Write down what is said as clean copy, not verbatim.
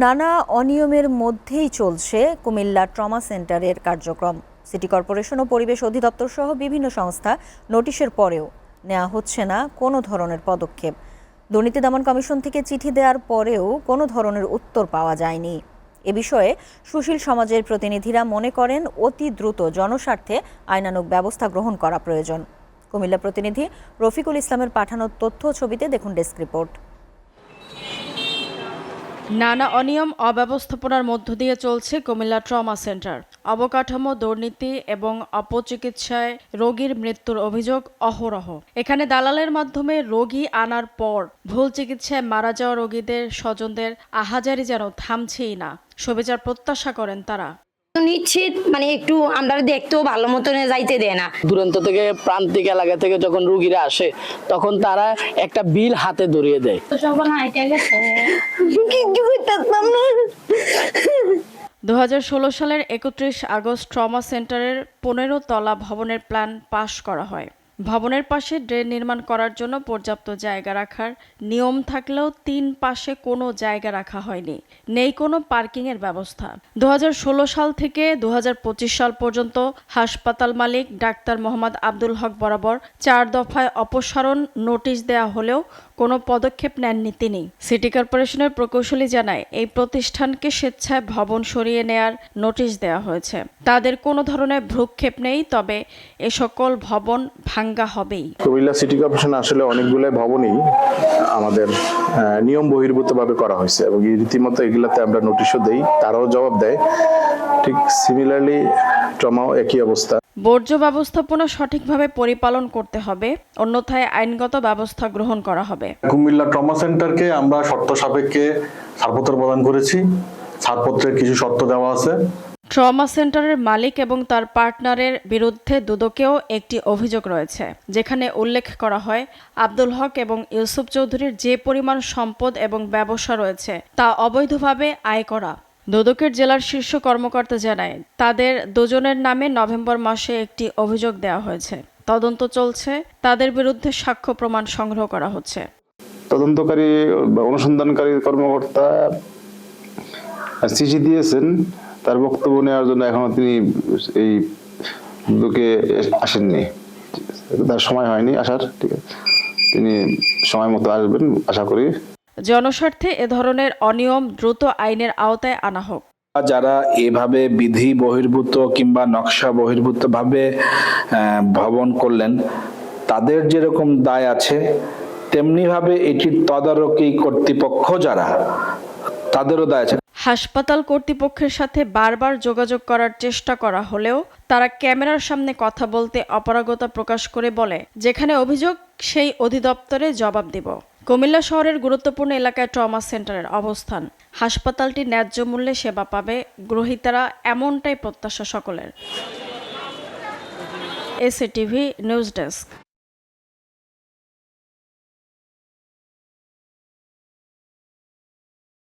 নানা অনিয়মের মধ্যেই চলছে কুমিল্লা ট্রমা সেন্টারের কার্যক্রম। সিটি কর্পোরেশন ও পরিবেশ অধিদপ্তর সহ বিভিন্ন সংস্থা নোটিশের পরেও নেওয়া হচ্ছে না কোনো ধরনের পদক্ষেপ। দুর্নীতি দমন কমিশন থেকে চিঠি দেওয়ার পরেও কোনো ধরনের উত্তর পাওয়া যায়নি। এ বিষয়ে সুশীল সমাজের প্রতিনিধিরা মনে করেন অতি দ্রুত জনস্বার্থে আইনানুগ ব্যবস্থা গ্রহণ করা প্রয়োজন। কুমিল্লা প্রতিনিধি রফিকুল ইসলামের পাঠানো তথ্য ছবিতে দেখুন ডেস্ক রিপোর্ট। নানা অনিয়ম অব্যবস্থাপনার মধ্য দিয়ে চলছে কুমিল্লা ট্রমা সেন্টার। অবকাঠামো, দুর্নীতি এবং অপচিকিৎসায় রোগীর মৃত্যুর অভিযোগ অহরহ। এখানে দালালের মাধ্যমে রোগী আনার পর ভুল চিকিৎসায় মারা যাওয়া রোগীদের স্বজনদের আহাজারি যেন থামছেই না। সুবিচার প্রত্যাশা করেন তারা। নিশ্চিত একটু আমরা দেখতেও ভালো মতন যাইতে দেয় না। দূরান্ত থেকে প্রান্তিক এলাকা থেকে যখন রোগীরা আসে তখন তারা একটা বিল হাতে ধরিয়ে দেয়। 2016 সালের 31 আগস্ট ট্রমা সেন্টারের 15 তলা ভবনের প্ল্যান পাশ করা হয়। ভবনের পাশে ড্রেন নির্মাণ করার জন্য পর্যাপ্ত জায়গা রাখার নিয়ম থাকলেও 3 পাশে কোনো জায়গা রাখা হয়নি। নেই কোনো পার্কিংয়ের ব্যবস্থা। 2016 সাল থেকে 2025 সাল পর্যন্ত হাসপাতাল মালিক ডাক্তার মোহাম্মদ আব্দুল হক বরাবর 4 দফায় অপসারণ নোটিশ দেওয়া হলেও কোনো পদক্ষেপ নেননি তিনি। সিটি কর্পোরেশনের প্রকৌশলী জানায়, এই প্রতিষ্ঠানকে স্বেচ্ছায় ভবন সরিয়ে নেয়ার নোটিশ দেওয়া হয়েছে। তাদের কোনো ধরনের ভ্রুক্ষেপ নেই, তবে এ সকল ভবন ভাঙ্গা হবেই। কুমিল্লা সিটি কর্পোরেশন আসলে অনেকগুলো ভবনই আমাদের নিয়ম বহির্ভূতভাবে করা হয়েছে এবং রীতিমতো এগুলাতে আমরা নোটিশও দেই, তারাও জবাব দেয়। ঠিক সিমিলারলি ট্রমাও একই অবস্থা। বর্জ্য ব্যবস্থাপনা সঠিকভাবে পরিপালন করতে হবে, অন্যথায় আইনগত ব্যবস্থা গ্রহণ করা হবে। কুমিল্লা ট্রমা সেন্টারকে আমরা শর্ত সাপেক্ষে ছাড়পত্র প্রদান করেছি। ছাড়পত্রের কিছু শর্ত দেওয়া আছে। ট্রমা সেন্টারের মালিক এবং তার পার্টনারের বিরুদ্ধে দুদকেও একটি অভিযোগ রয়েছে, যেখানে উল্লেখ করা হয় আব্দুল হক এবং ইউসুফ চৌধুরীর যে পরিমাণ সম্পদ এবং ব্যবসা রয়েছে তা অবৈধভাবে আয় করা। দুদকের জেলার শীর্ষ কর্মকর্তা জানায়, তাদের দুজনের নামে নভেম্বর মাসে একটি অভিযোগ দেওয়া হয়েছে। তদন্ত চলছে, তাদের বিরুদ্ধে সাক্ষ্য প্রমাণ সংগ্রহ করা হচ্ছে। তদন্তকারী বা অনুসন্ধানকারী কর্মকর্তা চিঠি দিয়েছেন, তার বক্তব্য নেওয়ার জন্য এখনো তিনি এই দুদকে আসেননি। তার সময় হয়নি আসার। ঠিক আছে, তিনি সময় মতো আসবেন আশা করি। জনস্বার্থে এ ধরনের অনিয়ম দ্রুত আইনের আওতায় আনা হোক। যারা এভাবে বিধি বহির্ভূত কিংবা নকশা বহির্ভূত ভাবে ভবন করলেন, তাদের যেরকম দায় আছে তেমনি ভাবে এটির তদারকি কর্তৃপক্ষ যারা, তাদেরও দায় আছে। হাসপাতাল কর্তৃপক্ষের সাথে বারবার যোগাযোগ করার চেষ্টা করা হলেও তারা ক্যামেরার সামনে কথা বলতে অপারগতা প্রকাশ করে বলে, যেখানে অভিযোগ সেই অধিদপ্তরে জবাব দেব। কুমিল্লা শহরের গুরুত্বপূর্ণ এলাকায় ট্রমা সেন্টারের অবস্থান। হাসপাতালটি ন্যায্য মূল্যে সেবা পাবে, গ্রহীতারা এমনটাই প্রত্যাশা সকলের। SATV news desk.